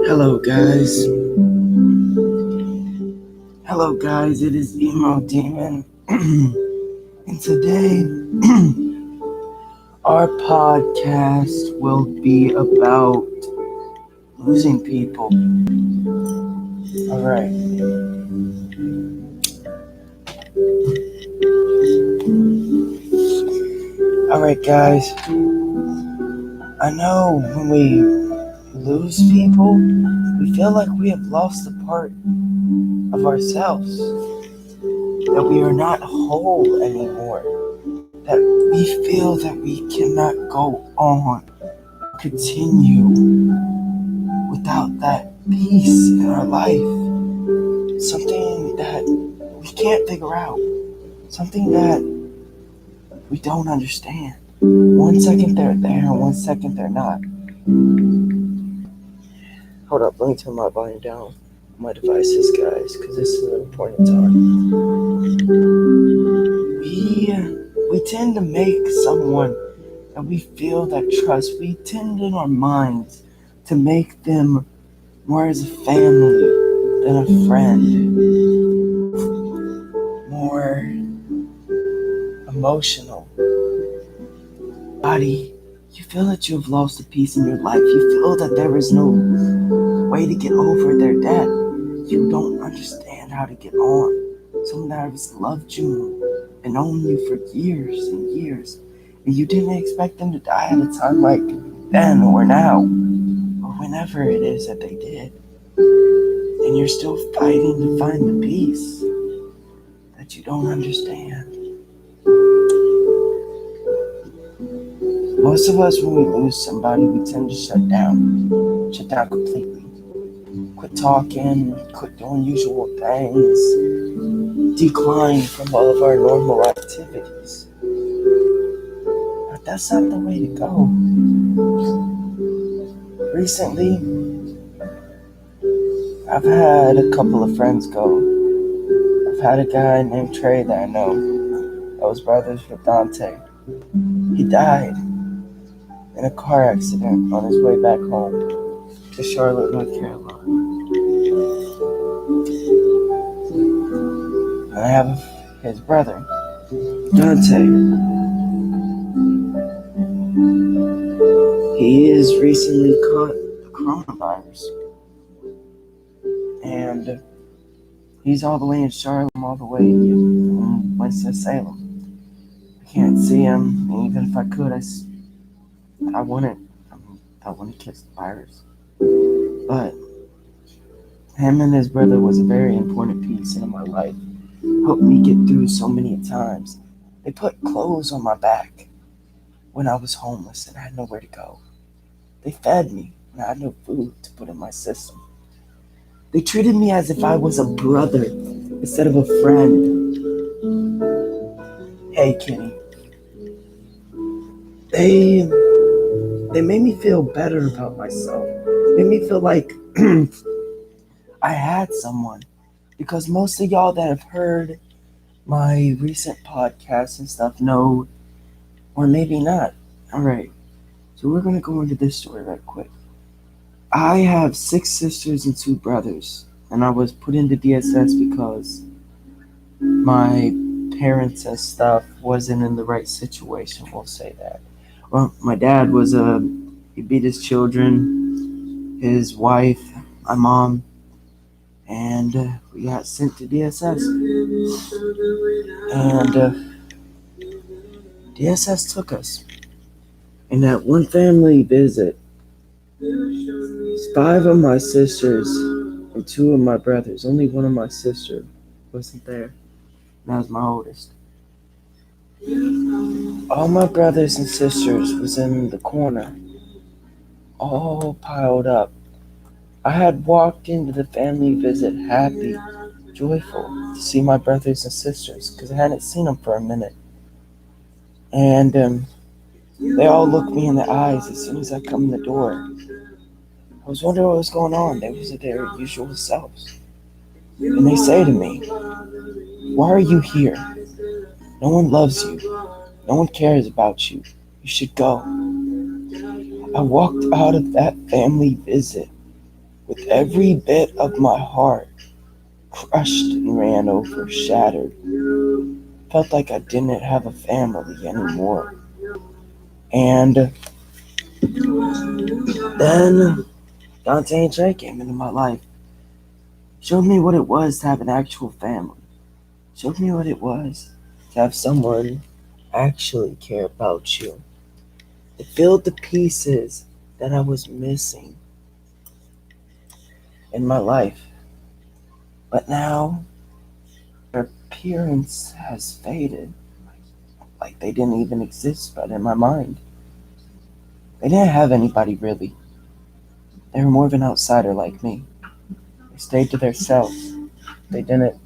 Hello guys. Hello guys, it is Emo Demon. And today our podcast will be about losing people. Alright. Alright guys. I know when we lose people, we feel like we have lost a part of ourselves. That we are not whole anymore. That we feel that we cannot go on, continue without that peace in our life. Something that we can't figure out. Something that we don't understand. 1 second they're there, 1 second they're not. Hold up, let me turn my volume down on my devices, guys, because this is an important time. We tend to make someone that we feel that trust, we tend in our minds to make them more as a family than a friend, more emotional. Body, you feel that you have lost a piece in your life. You feel that there is no way to get over their death. You don't understand how to get on. Someone that has loved you and known you for years and years, and you didn't expect them to die at a time like then or now, or whenever it is that they did. And you're still fighting to find the peace that you don't understand. Most of us, when we lose somebody, we tend to shut down completely. Quit talking, quit doing usual things, decline from all of our normal activities. But that's not the way to go. Recently, I've had a couple of friends go. I've had a guy named Trey that I know that was brothers with Dante. He died in a car accident on his way back home to Charlotte, North Carolina. And I have his brother, Dante. He is recently caught the coronavirus. And he's all the way in Charlotte, all the way in Winston-Salem. I can't see him, and even if I could, I wouldn't kiss the virus. But him and his brother was a very important piece in my life. Helped me get through so many times. They put clothes on my back when I was homeless and I had nowhere to go. They fed me when I had no food to put in my system. They treated me as if I was a brother instead of a friend. Hey, Kenny. They made me feel better about myself. Made me feel like I had someone. Because most of y'all that have heard my recent podcasts and stuff know, or maybe not. Alright, so we're going to go into this story right quick. I have 6 sisters and 2 brothers, and I was put into DSS because my parents and stuff wasn't in the right situation, we'll say that. Well, my dad he beat his children, his wife, my mom, and we got sent to DSS. And DSS took us. And that one family visit, 5 of my sisters and 2 of my brothers, only one of my sisters wasn't there. And that was my oldest. All my brothers and sisters was in the corner, all piled up. I had walked into the family visit happy, joyful to see my brothers and sisters because I hadn't seen them for a minute. And they all looked me in the eyes as soon as I come in the door. I was wondering what was going on. They was their usual selves. And they say to me, "Why are you here? No one loves you. No one cares about you. You should go." I walked out of that family visit with every bit of my heart crushed and ran over, shattered. Felt like I didn't have a family anymore. And then Dante and Jay came into my life. Showed me what it was to have an actual family. Showed me what it was to have someone actually care about you. It filled the pieces that I was missing in my life. But now their appearance has faded. Like they didn't even exist, but in my mind. They didn't have anybody really. They were more of an outsider like me. They stayed to themselves. They didn't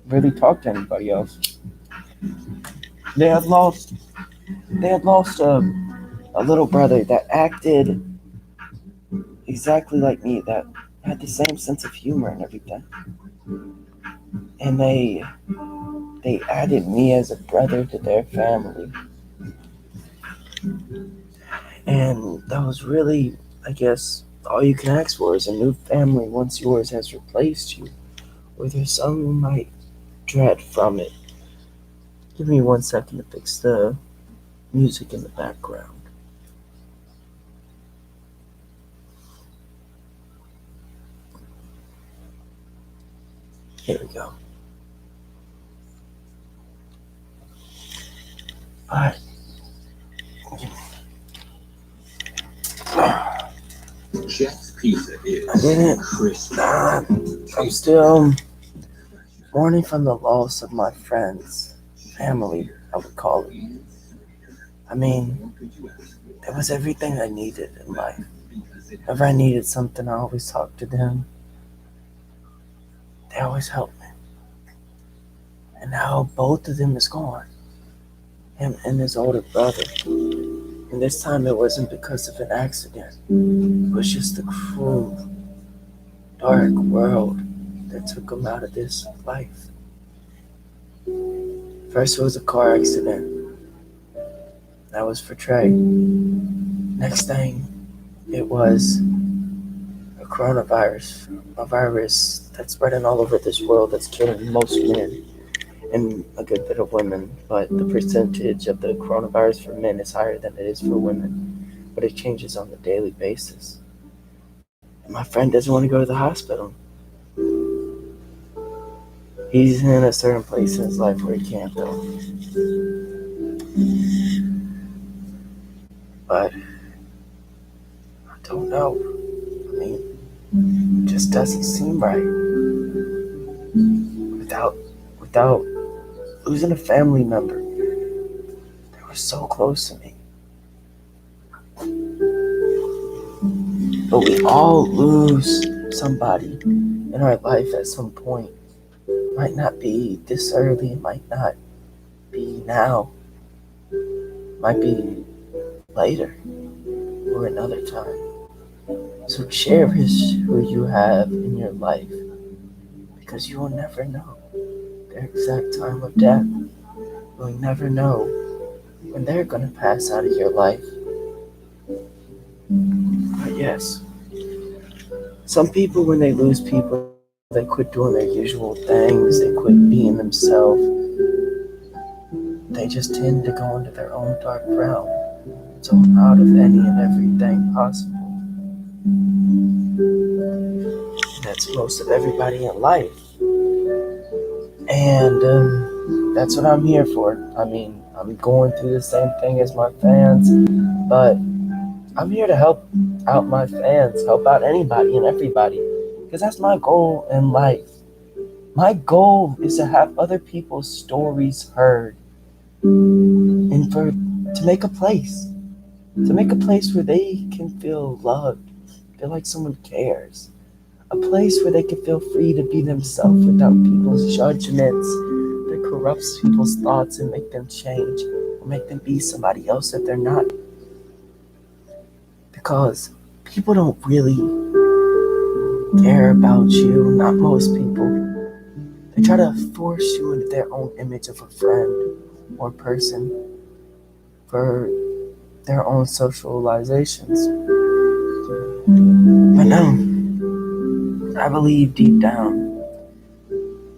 really talk to anybody else. They had lost a little brother that acted exactly like me, that had the same sense of humor and everything. And they added me as a brother to their family. And that was really, I guess, all you can ask for is a new family once yours has replaced you. Or there's some you might dread from it. Give me 1 second to fix the music in the background. Here we go. Alright. Chef's pizza is I didn't. crisp. I'm still mourning from the loss of my friends, family, I would call it. I mean, it was everything I needed in life. Whenever I needed something, I always talked to them. They always helped me. And now both of them is gone. Him and his older brother. And this time it wasn't because of an accident. It was just the cruel, dark world that took him out of this life. First it was a car accident. That was for Trey. Next thing, it was a coronavirus. A virus that's spreading all over this world that's killing most men and a good bit of women. But the percentage of the coronavirus for men is higher than it is for women. But it changes on a daily basis. And my friend doesn't want to go to the hospital. He's in a certain place in his life where he can't go. But I don't know. I mean, it just doesn't seem right. Without losing a family member. They were so close to me. But we all lose somebody in our life at some point. Might not be this early, might not be now, might be later or another time. So cherish who you have in your life, because you will never know their exact time of death. You'll never know when they're going to pass out of your life. But yes, some people, when they lose people, they quit doing their usual things, they quit being themselves. They just tend to go into their own dark realm, zone out of any and everything possible. That's most of everybody in life. And that's what I'm here for. I mean, I'm going through the same thing as my fans, but I'm here to help out my fans, help out anybody and everybody, because that's my goal in life. My goal is to have other people's stories heard, and to make a place where they can feel loved, feel like someone cares, a place where they can feel free to be themselves without people's judgments that corrupts people's thoughts and make them change or make them be somebody else that they're not. Because people don't really care about you, not most people. They try to force you into their own image of a friend or person for their own socializations. But no, I believe deep down,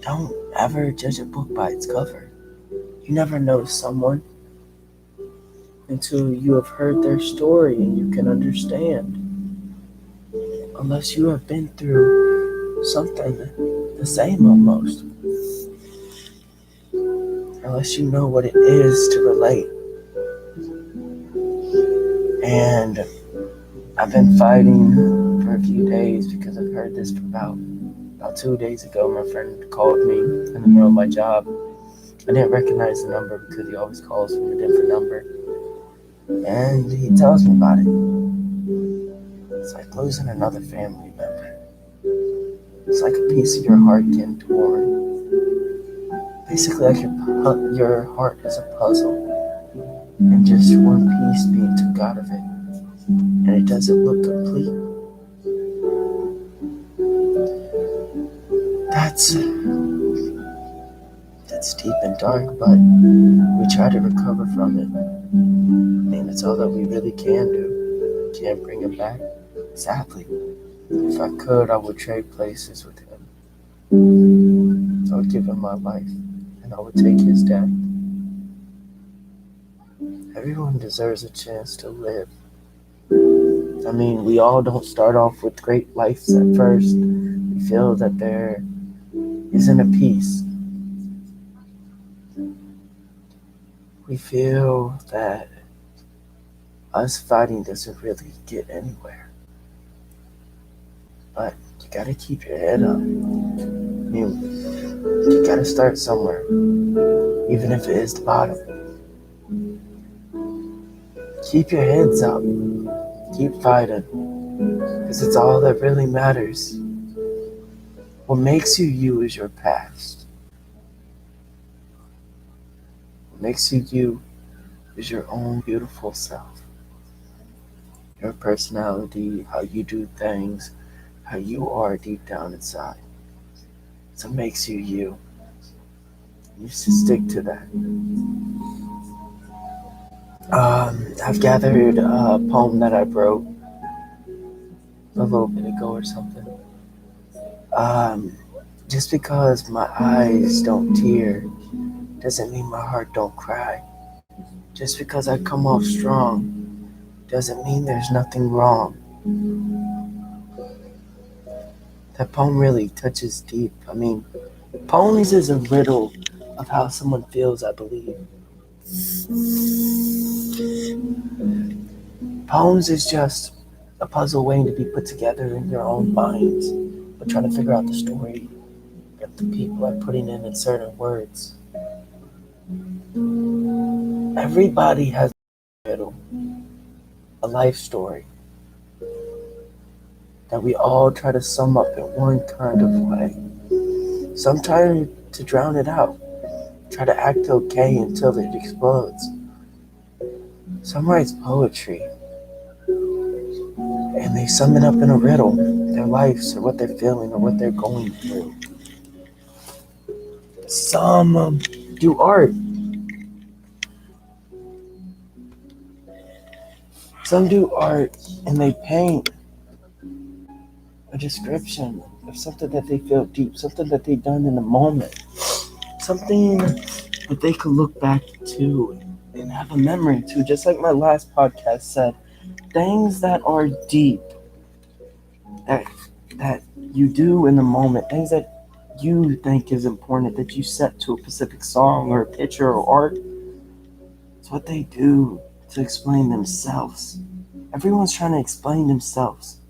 don't ever judge a book by its cover. You never know someone until you have heard their story and you can understand. Unless you have been through something the same almost. Unless you know what it is to relate. And I've been fighting for a few days because I've heard this for about 2 days ago. My friend called me in the middle of my job. I didn't recognize the number because he always calls from a different number. And he tells me about it. It's like losing another family member. It's like a piece of your heart getting torn. Basically, like your heart is a puzzle. And just one piece being took out of it. And it doesn't look complete. That's deep and dark, but we try to recover from it. I mean, it's all that we really can do. Can't bring it back. Sadly. If I could, I would trade places with him. I would give him my life, and I would take his death. Everyone deserves a chance to live. I mean, we all don't start off with great lives at first. We feel that there isn't a peace. We feel that us fighting doesn't really get anywhere. But you gotta keep your head up. I mean, you gotta start somewhere, even if it is the bottom. Keep your heads up. Keep fighting, because it's all that really matters. What makes you you is your past. What makes you you is your own beautiful self. Your personality, how you do things, how you are deep down inside. It's what makes you you. You should stick to that. I've gathered a poem that I wrote a little bit ago or something. Just because my eyes don't tear doesn't mean my heart don't cry. Just because I come off strong doesn't mean there's nothing wrong. That poem really touches deep. I mean, poems is a riddle of how someone feels, I believe. Poems is just a puzzle waiting to be put together in your own minds, but trying to figure out the story that the people are putting in certain words. Everybody has a riddle, a life story that we all try to sum up in one kind of way. Some try to drown it out, try to act okay until it explodes. Some writes poetry, and they sum it up in a riddle, their lives or what they're feeling or what they're going through. Some do art. Some do art and they paint a description of something that they feel deep, something that they've done in the moment, something that they could look back to and have a memory to. Just like my last podcast said, things that are deep, that you do in the moment, things that you think is important, that you set to a specific song or a picture or art. It's what they do to explain themselves. Everyone's trying to explain themselves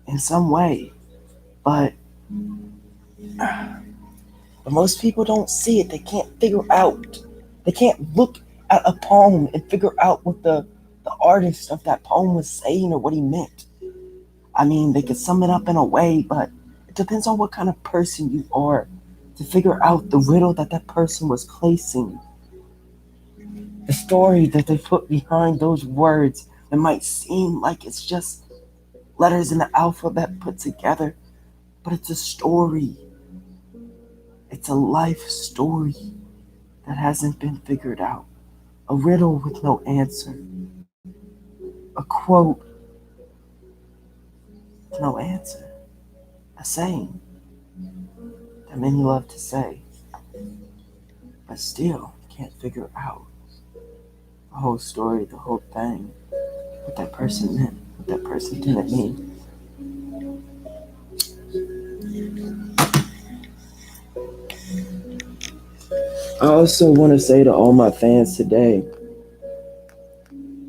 in some way, but most people don't see it. They can't figure out. They can't look at a poem and figure out what the artist of that poem was saying or what he meant. I mean, they could sum it up in a way, but it depends on what kind of person you are to figure out the riddle that that person was placing. The story that they put behind those words that might seem like it's just letters in the alphabet put together, but it's a story. It's a life story that hasn't been figured out. A riddle with no answer. A quote with no answer. a saying that many love to say, but still can't figure out the whole story, the whole thing, what that person meant, what that person didn't mean. I also want to say to all my fans today,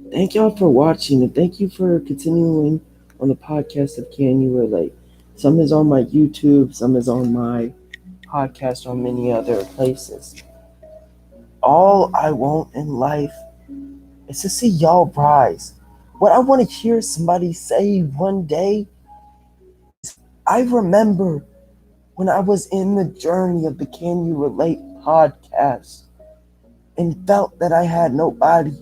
thank y'all for watching and thank you for continuing on the podcast of Can You Relate. Some is on my YouTube, some is on my podcast on many other places. All I want in life is to see y'all rise. What I want to hear somebody say one day is, I remember when I was in the journey of the Can You Relate podcast and felt that I had nobody